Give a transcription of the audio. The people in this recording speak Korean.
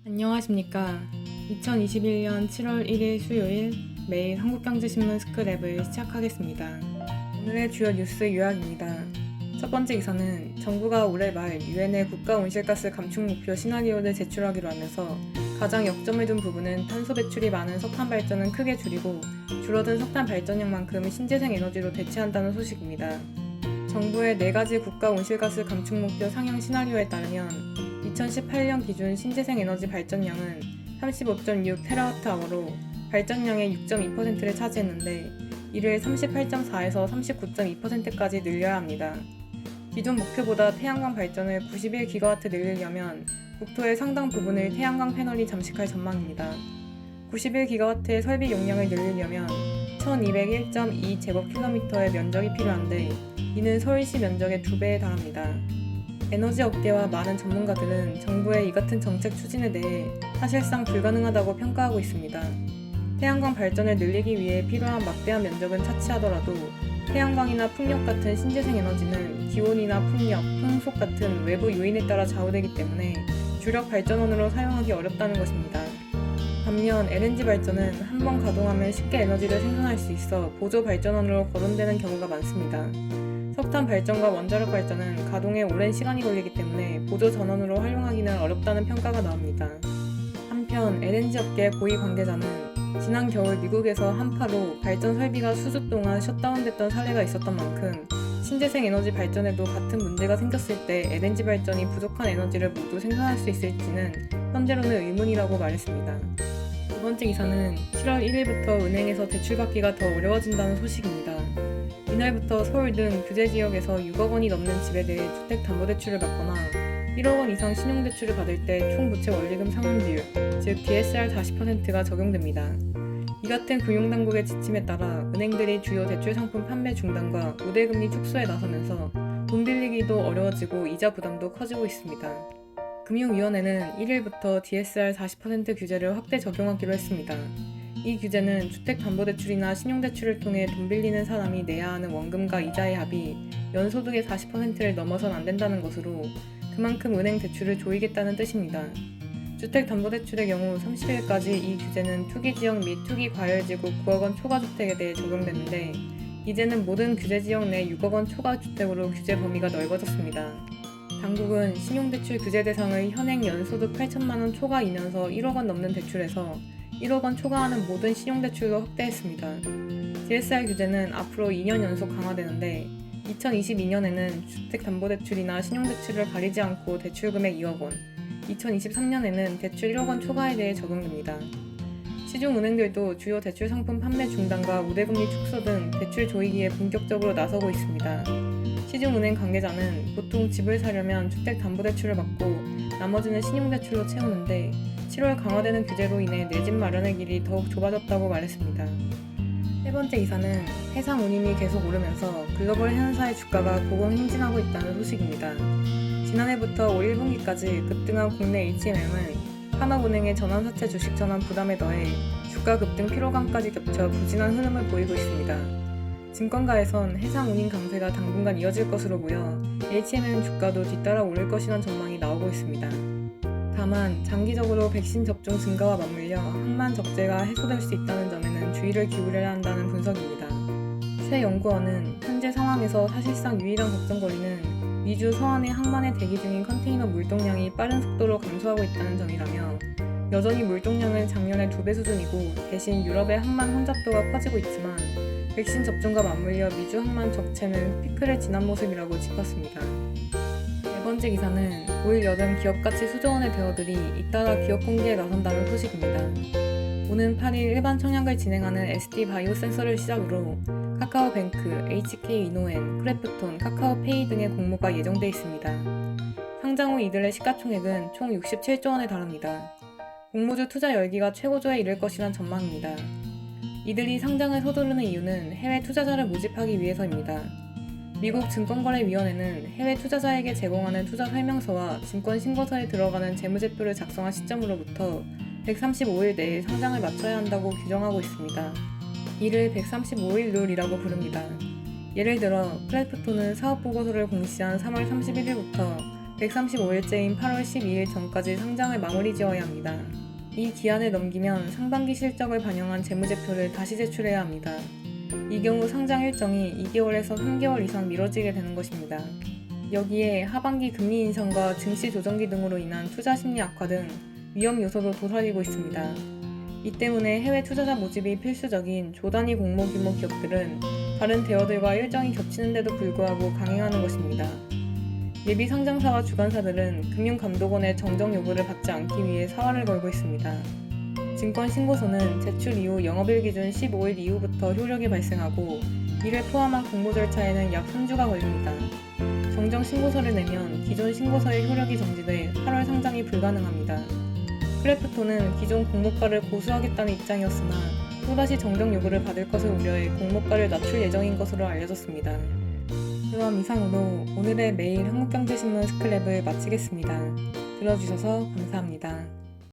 안녕하십니까. 2021년 7월 1일 수요일 매일 한국경제신문 스크랩을 시작하겠습니다. 오늘의 주요 뉴스 요약입니다. 첫 번째 기사는 정부가 올해 말 유엔의 국가 온실가스 감축 목표 시나리오를 제출하기로 하면서 가장 역점을 둔 부분은 탄소 배출이 많은 석탄 발전은 크게 줄이고 줄어든 석탄 발전량만큼 신재생 에너지로 대체한다는 소식입니다. 정부의 4가지 국가 온실가스 감축 목표 상향 시나리오에 따르면 2018년 기준 신재생 에너지 발전량은 35.6TWh로 발전량의 6.2%를 차지했는데 이를 38.4에서 39.2%까지 늘려야 합니다. 기존 목표보다 태양광 발전을 91GW 늘리려면 국토의 상당 부분을 태양광 패널이 잠식할 전망입니다. 91GW의 설비 용량을 늘리려면 1201.2제곱킬로미터의 면적이 필요한데 이는 서울시 면적의 2배에 달합니다. 에너지 업계와 많은 전문가들은 정부의 이 같은 정책 추진에 대해 사실상 불가능하다고 평가하고 있습니다. 태양광 발전을 늘리기 위해 필요한 막대한 면적은 차치하더라도 태양광이나 풍력 같은 신재생 에너지는 기온이나 풍력, 풍속 같은 외부 요인에 따라 좌우되기 때문에 주력 발전원으로 사용하기 어렵다는 것입니다. 반면 LNG 발전은 한번 가동하면 쉽게 에너지를 생산할 수 있어 보조 발전원으로 거론되는 경우가 많습니다. 석탄 발전과 원자력 발전은 가동에 오랜 시간이 걸리기 때문에 보조 전원으로 활용하기는 어렵다는 평가가 나옵니다. 한편 LNG 업계 고위 관계자는 지난 겨울 미국에서 한파로 발전 설비가 수주 동안 셧다운됐던 사례가 있었던 만큼 신재생 에너지 발전에도 같은 문제가 생겼을 때 LNG 발전이 부족한 에너지를 모두 생산할 수 있을지는 현재로는 의문이라고 말했습니다. 두 번째 기사는 7월 1일부터 은행에서 대출받기가 더 어려워진다는 소식입니다. 이날부터 서울 등 규제지역에서 6억 원이 넘는 집에 대해 주택담보대출을 받거나 1억 원 이상 신용대출을 받을 때 총부채 원리금 상환 비율, 즉 DSR 40%가 적용됩니다. 이 같은 금융당국의 지침에 따라 은행들이 주요 대출 상품 판매 중단과 우대금리 축소에 나서면서 돈 빌리기도 어려워지고 이자 부담도 커지고 있습니다. 금융위원회는 1일부터 DSR 40% 규제를 확대 적용하기로 했습니다. 이 규제는 주택담보대출이나 신용대출을 통해 돈 빌리는 사람이 내야 하는 원금과 이자의 합이 연소득의 40%를 넘어선 안 된다는 것으로 그만큼 은행 대출을 조이겠다는 뜻입니다. 주택담보대출의 경우 30일까지 이 규제는 투기지역 및 투기과열지구 9억 원 초과주택에 대해 적용되는데 이제는 모든 규제지역 내 6억 원 초과주택으로 규제 범위가 넓어졌습니다. 당국은 신용대출 규제 대상을 현행 연소득 8천만 원 초과이면서 1억 원 넘는 대출에서 1억 원 초과하는 모든 신용대출로 확대했습니다. DSR 규제는 앞으로 2년 연속 강화되는데 2022년에는 주택담보대출이나 신용대출을 가리지 않고 대출금액 2억 원, 2023년에는 대출 1억 원 초과에 대해 적용됩니다. 시중은행들도 주요 대출 상품 판매 중단과 우대금리 축소 등 대출 조이기에 본격적으로 나서고 있습니다. 시중은행 관계자는 보통 집을 사려면 주택담보대출을 받고 나머지는 신용대출로 채우는데 7월 강화되는 규제로 인해 내 집 마련의 길이 더욱 좁아졌다고 말했습니다. 세 번째 기사는 해상 운임이 계속 오르면서 글로벌 해운사의 주가가 고공행진하고 있다는 소식입니다. 지난해부터 올 1분기까지 급등한 국내 HMM은 산업은행의 전환사채 주식 전환 부담에 더해 주가 급등 피로감까지 겹쳐 부진한 흐름을 보이고 있습니다. 증권가에선 해상 운임 강세가 당분간 이어질 것으로 보여 HMM 주가도 뒤따라 오를 것이란 전망이 나오고 있습니다. 다만 장기적으로 백신 접종 증가와 맞물려 항만 적재가 해소될 수 있다는 점에는 주의를 기울여야 한다는 분석입니다. 새 연구원은 현재 상황에서 사실상 유일한 걱정거리는 미주 서안의 항만에 대기 중인 컨테이너 물동량이 빠른 속도로 감소하고 있다는 점이라며 여전히 물동량은 작년의 2배 수준이고 대신 유럽의 항만 혼잡도가 커지고 있지만 백신 접종과 맞물려 미주 항만 적체는 피크를 지난 모습이라고 짚었습니다. 네 번째 기사는 올 여름 기업가치 수조 원의 대어들이 잇따라 기업 공개에 나선다는 소식입니다. 오는 8일 일반 청약을 진행하는 SD바이오 센서를 시작으로 카카오뱅크, HK이노엔, 크래프톤, 카카오페이 등의 공모가 예정돼 있습니다. 상장 후 이들의 시가총액은 총 67조 원에 달합니다. 공모주 투자 열기가 최고조에 이를 것이란 전망입니다. 이들이 상장을 서두르는 이유는 해외 투자자를 모집하기 위해서입니다. 미국 증권거래위원회는 해외 투자자에게 제공하는 투자 설명서와 증권 신고서에 들어가는 재무제표를 작성한 시점으로부터 135일 내에 상장을 마쳐야 한다고 규정하고 있습니다. 이를 135일 룰이라고 부릅니다. 예를 들어 크래프톤은 사업보고서를 공시한 3월 31일부터 135일째인 8월 12일 전까지 상장을 마무리 지어야 합니다. 이 기한을 넘기면 상반기 실적을 반영한 재무제표를 다시 제출해야 합니다. 이 경우 상장 일정이 2개월에서 3개월 이상 미뤄지게 되는 것입니다. 여기에 하반기 금리 인상과 증시 조정기 등으로 인한 투자 심리 악화 등 위험 요소도 도사리고 있습니다. 이 때문에 해외 투자자 모집이 필수적인 조단위 공모 규모 기업들은 다른 대여들과 일정이 겹치는데도 불구하고 강행하는 것입니다. 예비 상장사와 주관사들은 금융감독원의 정정 요구를 받지 않기 위해 사활을 걸고 있습니다. 증권신고서는 제출 이후 영업일 기준 15일 이후부터 효력이 발생하고 이를 포함한 공모 절차에는 약 3주가 걸립니다. 정정 신고서를 내면 기존 신고서의 효력이 정지돼 8월 상장이 불가능합니다. 크래프톤은 기존 공모가를 고수하겠다는 입장이었으나 또다시 정정 요구를 받을 것을 우려해 공모가를 낮출 예정인 것으로 알려졌습니다. 그럼 이상으로 오늘의 매일 한국경제신문 스클랩을 마치겠습니다. 들어주셔서 감사합니다.